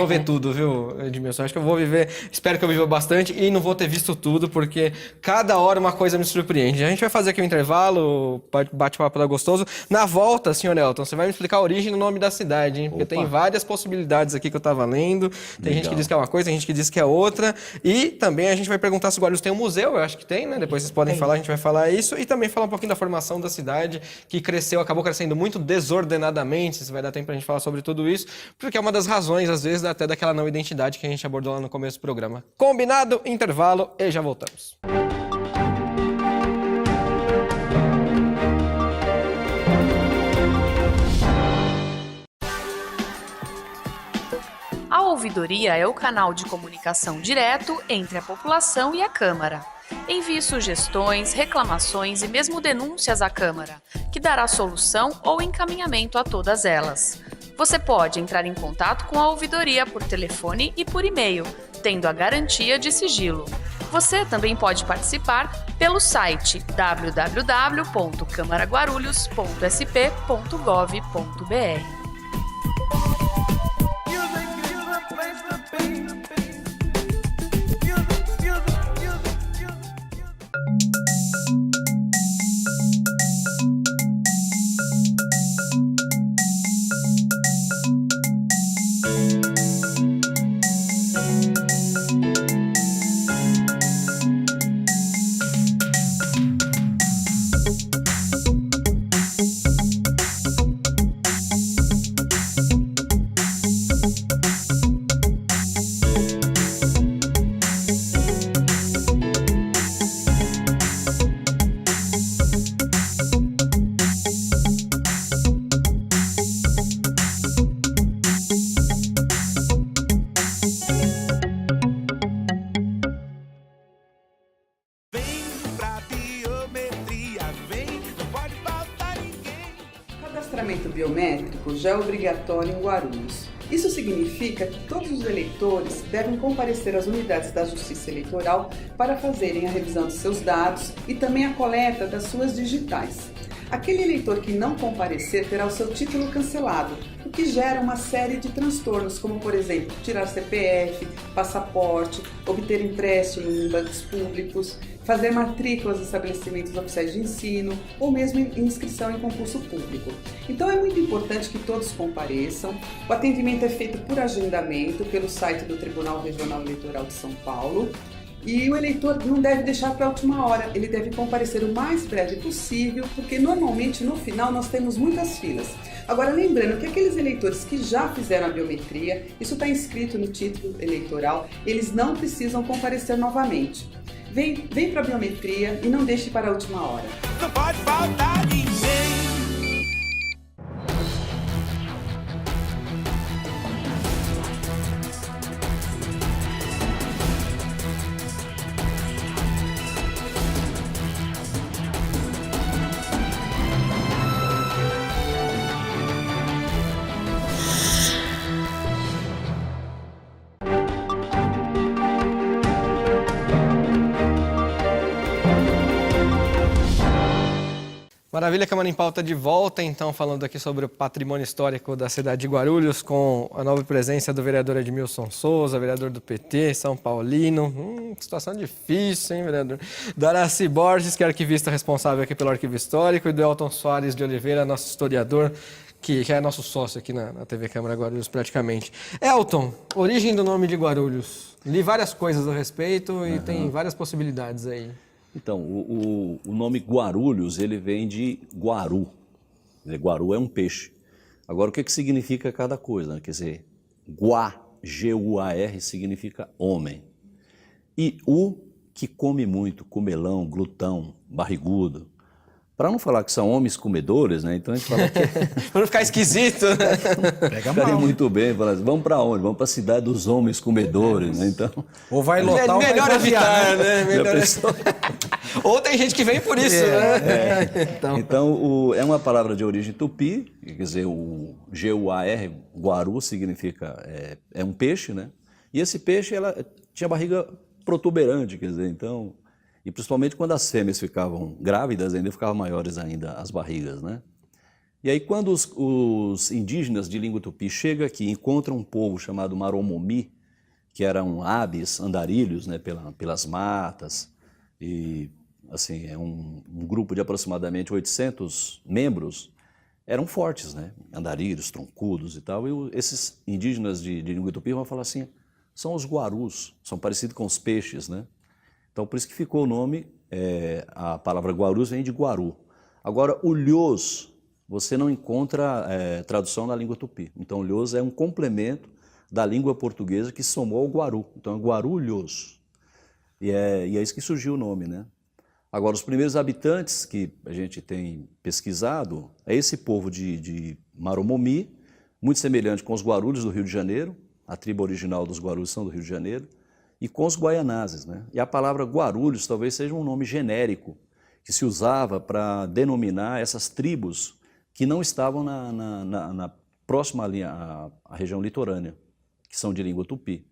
ver tudo, viu, Edmilson? Acho que eu vou viver, espero que eu viva bastante e não vou ter visto tudo, porque cada hora uma coisa me surpreende. A gente vai fazer aqui um intervalo, bate-papo da gostoso. Na volta, senhor Elton, você vai me explicar a origem do nome da cidade, hein? Porque tem várias possibilidades aqui que eu tava lendo. Tem gente que diz que é uma coisa, tem gente que diz que é outra. E também a gente vai perguntar se o Guarulhos tem um museu, eu acho que tem, né? Depois vocês podem falar, a gente vai falar isso. E também falar um pouquinho da formação da cidade, que acabou crescendo muito desordenadamente. Se vai dar tempo pra gente falar sobre tudo isso, porque é uma das razões, às vezes, até daquela não identidade que a gente abordou lá no começo do programa. Combinado? Intervalo e já voltamos. A ouvidoria é o canal de comunicação direto entre a população e a Câmara. Envie sugestões, reclamações e mesmo denúncias à Câmara, que dará solução ou encaminhamento a todas elas. Você pode entrar em contato com a ouvidoria por telefone e por e-mail, tendo a garantia de sigilo. Você também pode participar pelo site www.camaraguarulhos.sp.gov.br. O cadastramento biométrico já é obrigatório em Guarulhos. Isso significa que todos os eleitores devem comparecer às unidades da Justiça Eleitoral para fazerem a revisão de seus dados e também a coleta das suas digitais. Aquele eleitor que não comparecer terá o seu título cancelado, o que gera uma série de transtornos, como, por exemplo, tirar CPF, passaporte, obter empréstimo em bancos públicos. fazer matrículas em estabelecimentos oficiais de ensino ou mesmo inscrição em concurso público. Então é muito importante que todos compareçam. O atendimento é feito por agendamento pelo site do Tribunal Regional Eleitoral de São Paulo. E o eleitor não deve deixar para a última hora, ele deve comparecer o mais breve possível, porque normalmente no final nós temos muitas filas. Agora lembrando que aqueles eleitores que já fizeram a biometria, isso está inscrito no título eleitoral, eles não precisam comparecer novamente. Vem para a biometria e não deixe para a última hora. Não pode faltar ninguém. Maravilha, Câmara em Pauta de volta, então, falando aqui sobre o patrimônio histórico da cidade de Guarulhos, com a nova presença do vereador Edmilson Souza, vereador do PT, São Paulino. Situação difícil, hein, vereador? Do Araci Borges, que é arquivista responsável aqui pelo arquivo histórico, e do Elton Soares de Oliveira, nosso historiador, que é nosso sócio aqui na TV Câmara Guarulhos, praticamente. Elton, origem do nome de Guarulhos. Li várias coisas a respeito e tem várias possibilidades aí. Então, o nome Guarulhos, ele vem de guaru. Guaru é um peixe. Agora, o que significa cada coisa? Né? Quer dizer, G-U-A-R, significa homem. E o que come muito, comelão, glutão, barrigudo. Para não falar que são homens comedores, né? Então a gente fala que... Para não ficar esquisito, né? Pega mal. Muito bem, fala assim, vamos para onde? Vamos para a cidade dos homens comedores, né? Então... Ou vai lotar ou vai melhor evitar, né? Melhor... Ou tem gente que vem por isso, né? Então é uma palavra de origem tupi, quer dizer, o G-U-A-R, guaru, significa, é um peixe, né? E esse peixe, ela tinha barriga protuberante, quer dizer, então... E principalmente quando as fêmeas ficavam grávidas, ainda ficavam maiores ainda as barrigas, né? E aí quando os indígenas de língua tupi chegam aqui e encontram um povo chamado Maromomi, que eram aves, andarilhos, né, pelas matas, e assim, é um grupo de aproximadamente 800 membros, eram fortes, né? Andarilhos, troncudos e tal, e esses indígenas de língua tupi vão falar assim, são os guarus, são parecidos com os peixes, né? Então, por isso que ficou o nome, a palavra Guarulhos vem de Guaru. Agora, o Lhos, você não encontra tradução na língua tupi. Então, o Lhos é um complemento da língua portuguesa que somou ao Guaru. Então, é Guarulhos. E é isso que surgiu o nome, né? Agora, os primeiros habitantes que a gente tem pesquisado é esse povo de Maromomi, muito semelhante com os Guarulhos do Rio de Janeiro, a tribo original dos Guarulhos são do Rio de Janeiro, e com os guaianazes, né? E a palavra Guarulhos talvez seja um nome genérico que se usava para denominar essas tribos que não estavam na próxima linha, à região litorânea, que são de língua tupi.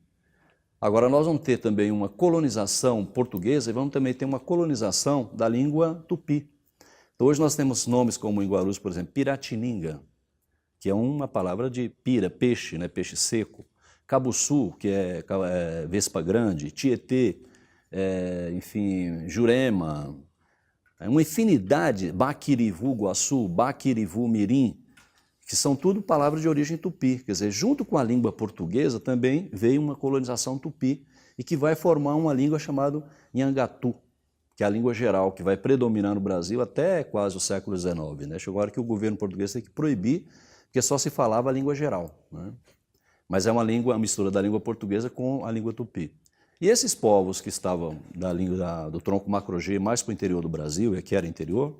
Agora nós vamos ter também uma colonização portuguesa e vamos também ter uma colonização da língua tupi. Então, hoje nós temos nomes como em Guarulhos, por exemplo, Piratininga, que é uma palavra de pira, peixe, né? Peixe seco. Cabuçu, que é vespa grande, Tietê, enfim, Jurema, uma infinidade, Baquirivu, Guaçu, Baquirivu, Mirim, que são tudo palavras de origem tupi. Quer dizer, junto com a língua portuguesa também veio uma colonização tupi e que vai formar uma língua chamada Nhangatu, que é a língua geral, que vai predominar no Brasil até quase o século XIX. Né? Chegou a hora que o governo português tem que proibir, porque só se falava a língua geral, né? Mas é uma mistura da língua portuguesa com a língua tupi. E esses povos que estavam da língua do tronco macro-G mais para o interior do Brasil, e que era interior,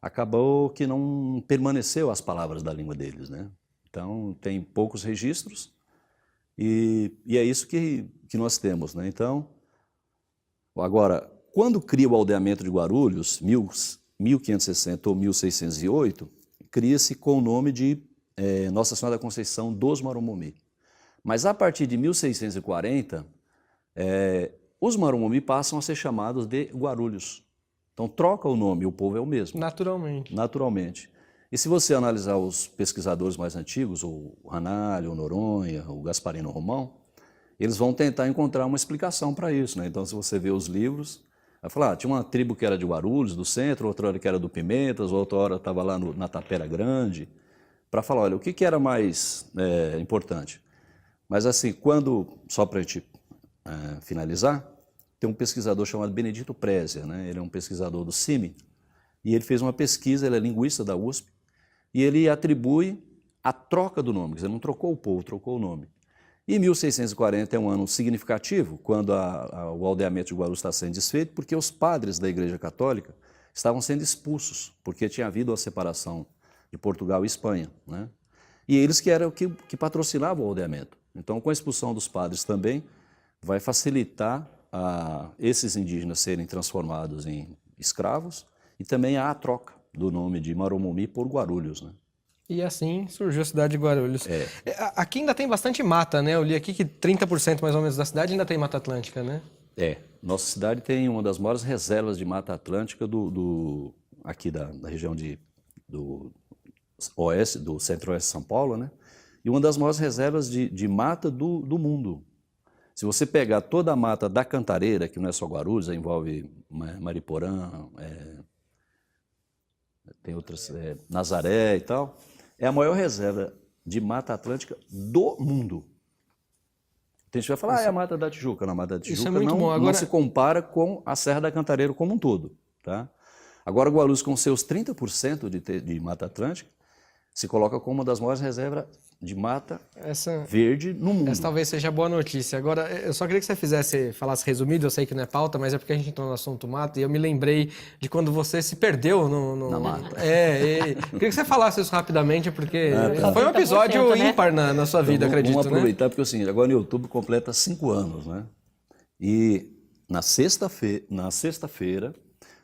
acabou que não permaneceu as palavras da língua deles, né? Então, tem poucos registros e é isso que nós temos, né? Então, agora, quando cria o aldeamento de Guarulhos, 1560 ou 1608, cria-se com o nome de Nossa Senhora da Conceição dos Maromomi. Mas a partir de 1640, os Maromomi passam a ser chamados de Guarulhos. Então troca o nome, o povo é o mesmo. Naturalmente. Naturalmente. E se você analisar os pesquisadores mais antigos, o Ranalho, o Noronha, o Gasparino Romão, eles vão tentar encontrar uma explicação para isso, né? Então se você vê os livros, Aí falar, tinha uma tribo que era de Guarulhos, do centro, outra hora que era do Pimentas, outra hora estava lá na Tapera Grande, para falar, olha, o que era mais importante? Mas assim, só para a gente finalizar, tem um pesquisador chamado Benedito Prézia, né? Ele é um pesquisador do CIMI, e ele fez uma pesquisa, ele é linguista da USP, e ele atribui a troca do nome, quer dizer, não trocou o povo, trocou o nome. E 1640 é um ano significativo, quando o aldeamento de Guarulhos está sendo desfeito, porque os padres da Igreja Católica estavam sendo expulsos, porque tinha havido a separação de Portugal e Espanha, né? E eles que eram que patrocinavam o aldeamento. Então, com a expulsão dos padres também, vai facilitar esses indígenas serem transformados em escravos, e também há a troca do nome de Maromumi por Guarulhos, né? E assim surgiu a cidade de Guarulhos. Aqui ainda tem bastante mata, né? Eu li aqui que 30% mais ou menos da cidade ainda tem Mata Atlântica, né? Nossa cidade tem uma das maiores reservas de Mata Atlântica aqui da região do oeste, do centro-oeste de São Paulo, né? E uma das maiores reservas de mata do mundo. Se você pegar toda a mata da Cantareira, que não é só Guarulhos, envolve Mariporã, tem outras, Nazaré e tal, é a maior reserva de Mata Atlântica do mundo. Tem gente que vai falar, é a Mata da Tijuca. Na Mata da Tijuca não se compara com a Serra da Cantareira como um todo. Tá? Agora, Guarulhos, com seus 30% de Mata Atlântica, se coloca como uma das maiores reservas de mata verde no mundo. Essa talvez seja a boa notícia. Agora, eu só queria que você falasse resumido, eu sei que não é pauta, mas é porque a gente entrou no assunto mata, e eu me lembrei de quando você se perdeu na mata. Eu queria que você falasse isso rapidamente, porque foi um episódio ímpar na sua vida, acredito, vamos aproveitar, porque assim, agora no YouTube completa 5 anos, né? E na sexta-feira,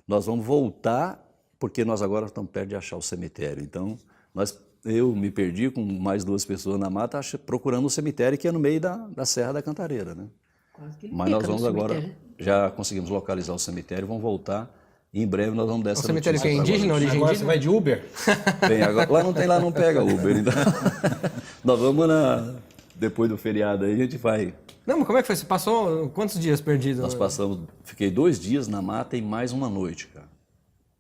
nós vamos voltar, porque nós agora estamos perto de achar o cemitério. Então, eu me perdi com mais 2 pessoas na mata procurando o cemitério que é no meio da Serra da Cantareira, né? Mas nós vamos agora, já conseguimos localizar o cemitério, vamos voltar e em breve nós vamos dar essa notícia. O cemitério que é indígena, origem agora indígena? Você vai de Uber? Bem, agora lá não pega Uber, então nós vamos depois do feriado aí, a gente vai. Não, mas como é que foi? Você passou quantos dias perdido? Fiquei 2 dias na mata e mais uma noite, cara.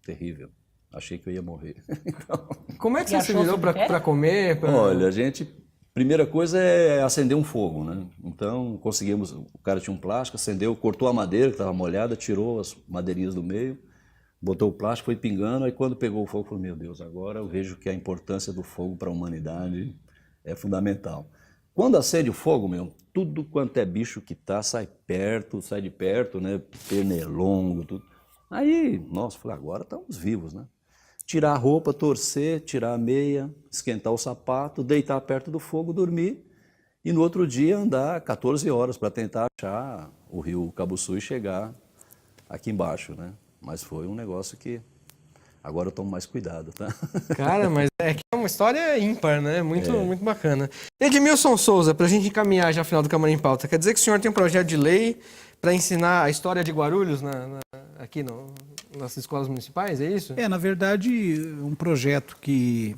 Terrível. Achei que eu ia morrer. Então, como é que você se virou para comer? Olha, primeira coisa é acender um fogo, né? Então, conseguimos, o cara tinha um plástico, acendeu, cortou a madeira que estava molhada, tirou as madeirinhas do meio, botou o plástico, foi pingando, aí quando pegou o fogo, falou, meu Deus, agora eu vejo que a importância do fogo para a humanidade é fundamental. Quando acende o fogo, tudo quanto é bicho que sai de perto, né? Pernilongo, tudo. Aí, nossa, falei, agora estamos vivos, né? Tirar a roupa, torcer, tirar a meia, esquentar o sapato, deitar perto do fogo, dormir e no outro dia andar 14 horas para tentar achar o rio Cabuçu e chegar aqui embaixo, né? Mas foi um negócio que agora eu tomo mais cuidado, tá? Cara, mas é uma história ímpar, né? Muito bacana. Edmilson Souza, para a gente encaminhar já ao final do Câmara em Pauta, quer dizer que o senhor tem um projeto de lei para ensinar a história de Guarulhos aqui nas escolas municipais, é isso? Na verdade, um projeto que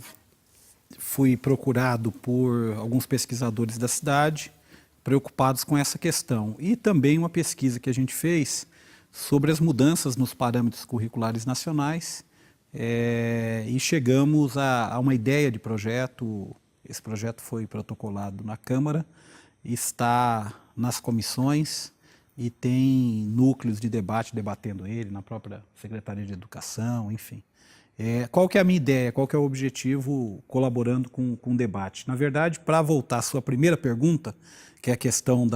fui procurado por alguns pesquisadores da cidade, preocupados com essa questão. E também uma pesquisa que a gente fez sobre as mudanças nos parâmetros curriculares nacionais, e chegamos a uma ideia de projeto. Esse projeto foi protocolado na Câmara, está nas comissões, e tem núcleos de debate debatendo ele na própria Secretaria de Educação, enfim. Qual que é a minha ideia, qual que é o objetivo colaborando com o debate? Na verdade, para voltar à sua primeira pergunta, que é a questão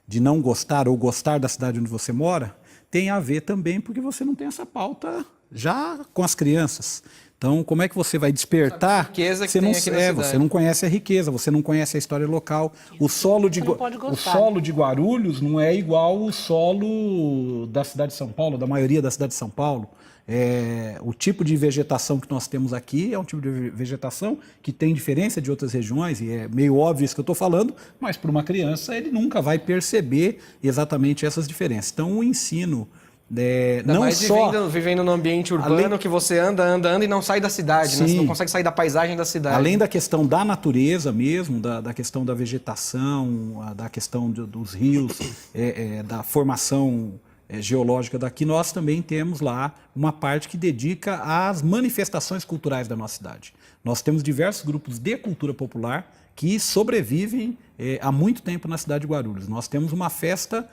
de não gostar ou gostar da cidade onde você mora, tem a ver também porque você não tem essa pauta já com as crianças. Então, como é que você vai despertar? A riqueza que tem aqui na cidade. Você não conhece a riqueza, você não conhece a história local. O solo de Guarulhos não é igual o solo da cidade de São Paulo, da maioria da cidade de São Paulo. O tipo de vegetação que nós temos aqui é um tipo de vegetação que tem diferença de outras regiões, e é meio óbvio isso que eu estou falando, mas para uma criança ele nunca vai perceber exatamente essas diferenças. Então, o ensino... não mais só vivendo no ambiente urbano, que você anda e não sai da cidade, né? Você não consegue sair da paisagem da cidade. Além da questão da natureza mesmo, da questão da vegetação, da questão dos rios, da formação geológica daqui, nós também temos lá uma parte que dedica às manifestações culturais da nossa cidade. Nós temos diversos grupos de cultura popular que sobrevivem há muito tempo na cidade de Guarulhos. Nós temos uma festa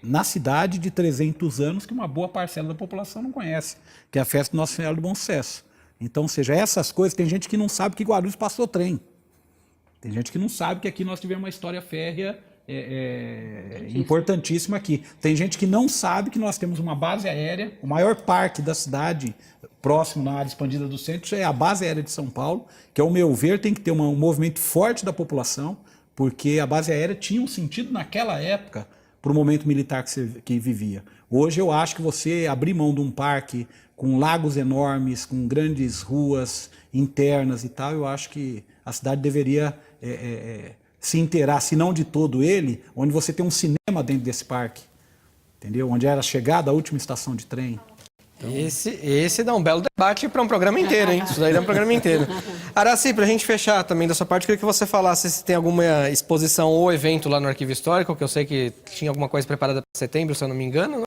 na cidade de 300 anos que uma boa parcela da população não conhece, que é a festa do Nossa Senhora do Bom Sucesso. Então, ou seja, essas coisas, tem gente que não sabe que Guarulhos passou trem. Tem gente que não sabe que aqui nós tivemos uma história férrea importantíssima aqui. Tem gente que não sabe que nós temos uma base aérea, o maior parque da cidade, próximo na área expandida do centro, é a base aérea de São Paulo, que, ao meu ver, tem que ter um movimento forte da população, porque a base aérea tinha um sentido naquela época para o momento militar que vivia. Hoje eu acho que você abrir mão de um parque com lagos enormes, com grandes ruas internas e tal, eu acho que a cidade deveria se inteirar, se não de todo ele, onde você tem um cinema dentro desse parque, entendeu? Onde era a chegada, a última estação de trem. Então... Esse dá um belo debate para um programa inteiro, hein? Isso daí dá um programa inteiro. Araci, para a gente fechar também da sua parte, eu queria que você falasse se tem alguma exposição ou evento lá no Arquivo Histórico, que eu sei que tinha alguma coisa preparada para setembro, se eu não me engano, né?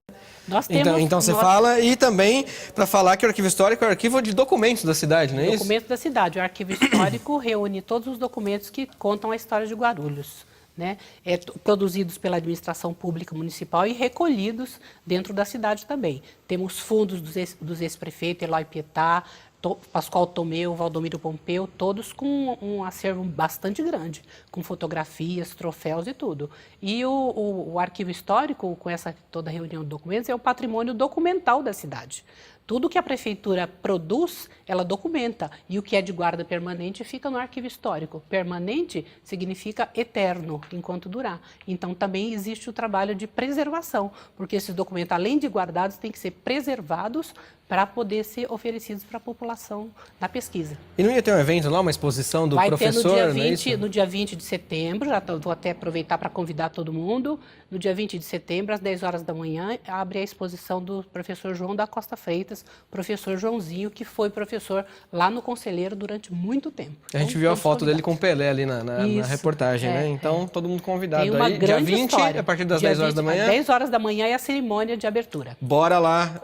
Então você fala, e também para falar que o Arquivo Histórico é o arquivo de documentos da cidade, não é isso? Documentos da cidade. O Arquivo Histórico reúne todos os documentos que contam a história de Guarulhos, né? Produzidos pela administração pública municipal e recolhidos dentro da cidade também. Temos fundos dos ex-prefeitos, Eloy Pietá, Pascoal Tomeu, Valdomiro Pompeu, todos com um acervo bastante grande, com fotografias, troféus e tudo. E o Arquivo Histórico, com essa toda reunião de documentos, é o patrimônio documental da cidade. Tudo que a prefeitura produz, ela documenta. E o que é de guarda permanente fica no Arquivo Histórico. Permanente significa eterno, enquanto durar. Então, também existe o trabalho de preservação, porque esses documentos, além de guardados, têm que ser preservados para poder ser oferecidos para a população na pesquisa. E não ia ter um evento lá, uma exposição do professor? Vai ter no dia 20 de setembro, vou até aproveitar para convidar todo mundo. No dia 20 de setembro, às 10 horas da manhã, abre a exposição do professor João da Costa Freitas, professor Joãozinho, que foi professor lá no Conselheiro durante muito tempo. A gente viu a foto dele com o Pelé ali na reportagem, né? Então, todo mundo convidado. Tem uma aí. Grande Dia 20, história. a partir das dia 10 horas 20, da manhã. Às 10 horas da manhã é a cerimônia de abertura. Bora lá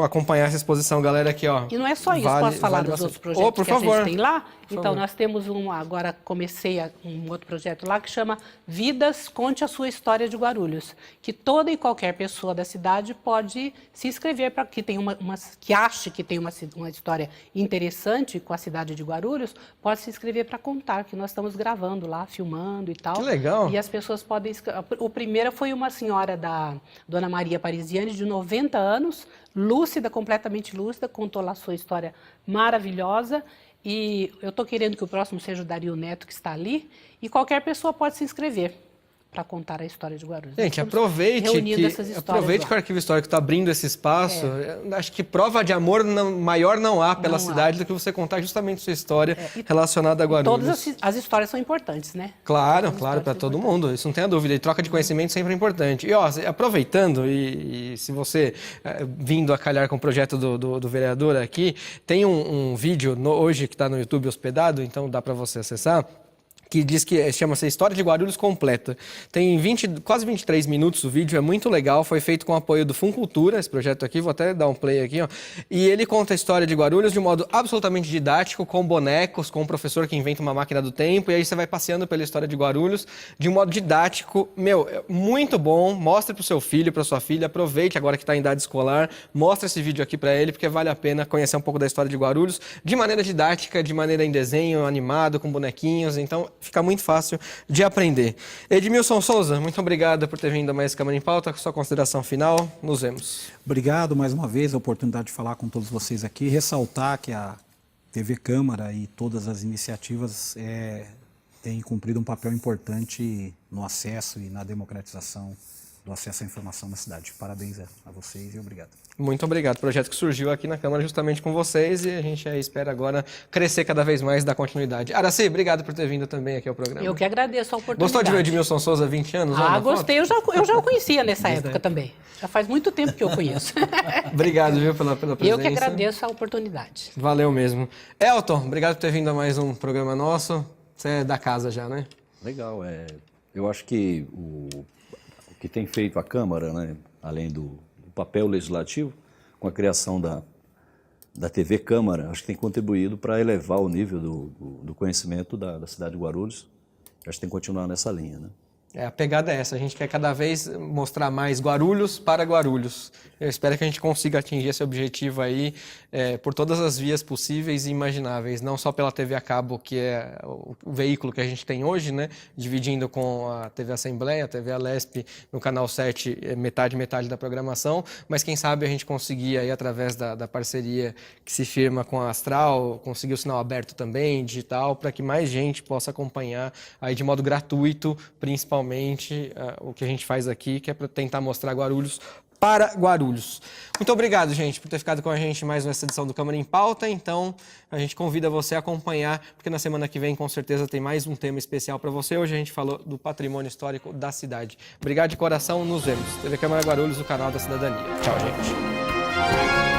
acompanhar essa exposição, galera, aqui, ó. E não é só isso, posso falar dos outros projetos que a gente tem lá? Então, nós temos agora comecei um outro projeto lá que chama Vidas, Conte a Sua História de Guarulhos, que toda e qualquer pessoa da cidade pode se inscrever para que tem que ache que tem uma história interessante com a cidade de Guarulhos, pode se inscrever para contar, que nós estamos gravando lá, filmando e tal. Que legal! E as pessoas podem... O primeiro foi uma senhora da Dona Maria Parisiani, de 90 anos, lúcida, completamente lúcida, contou lá a sua história maravilhosa. E eu estou querendo que o próximo seja o Dario Neto, que está ali, e qualquer pessoa pode se inscrever para contar a história de Guarulhos. Gente, aproveite que o Arquivo Histórico está abrindo esse espaço. Acho que prova de amor maior não há pela cidade do que você contar justamente sua história relacionada a Guarulhos. Todas as histórias são importantes, né? Claro, para todo mundo, isso não tem a dúvida. E troca de conhecimento sempre é importante. E ó, aproveitando, e se você vindo a calhar com o projeto do vereador aqui, tem um vídeo hoje que está no YouTube hospedado, então dá para você acessar, que diz que chama-se História de Guarulhos Completa. Tem quase 23 minutos o vídeo, é muito legal, foi feito com o apoio do Funcultura, esse projeto aqui, vou até dar um play aqui, ó. E ele conta a história de Guarulhos de um modo absolutamente didático, com bonecos, com um professor que inventa uma máquina do tempo, e aí você vai passeando pela história de Guarulhos de um modo didático, muito bom, mostre pro seu filho, pra sua filha, aproveite agora que está em idade escolar, mostra esse vídeo aqui para ele, porque vale a pena conhecer um pouco da história de Guarulhos, de maneira didática, de maneira em desenho, animado, com bonequinhos, então fica muito fácil de aprender. Edmilson Souza, muito obrigado por ter vindo a mais Câmara em Pauta. Sua consideração final, nos vemos. Obrigado mais uma vez a oportunidade de falar com todos vocês aqui, ressaltar que a TV Câmara e todas as iniciativas têm cumprido um papel importante no acesso e na democratização do acesso à informação na cidade. Parabéns a vocês e obrigado. Muito obrigado. Projeto que surgiu aqui na Câmara justamente com vocês e a gente espera agora crescer cada vez mais e dar continuidade. Araci, obrigado por ter vindo também aqui ao programa. Eu que agradeço a oportunidade. Gostou de ver o Edmilson Souza há 20 anos? Gostei. Eu já o conhecia nessa época também. Já faz muito tempo que eu conheço. Obrigado, viu, pela presença. Eu que agradeço a oportunidade. Valeu mesmo. Elton, obrigado por ter vindo a mais um programa nosso. Você é da casa já, né? Legal. Eu acho que o que tem feito a Câmara, né, além do papel legislativo, com a criação da TV Câmara, acho que tem contribuído para elevar o nível do conhecimento da cidade de Guarulhos. Acho que tem que continuar nessa linha, né? A pegada é essa, a gente quer cada vez mostrar mais Guarulhos para Guarulhos. Eu espero que a gente consiga atingir esse objetivo aí por todas as vias possíveis e imagináveis, não só pela TV a cabo, que é o veículo que a gente tem hoje, né? Dividindo com a TV Assembleia, a TV Alesp no canal 7, metade da programação, mas quem sabe a gente conseguir aí através da parceria que se firma com a Astral, conseguir o sinal aberto também, digital, para que mais gente possa acompanhar aí de modo gratuito, principalmente o que a gente faz aqui, que é para tentar mostrar Guarulhos para Guarulhos. Muito obrigado, gente, por ter ficado com a gente em mais uma edição do Câmara em Pauta. Então, a gente convida você a acompanhar, porque na semana que vem, com certeza, tem mais um tema especial para você. Hoje a gente falou do patrimônio histórico da cidade. Obrigado de coração, nos vemos. TV Câmara Guarulhos, o canal da cidadania. Tchau, gente.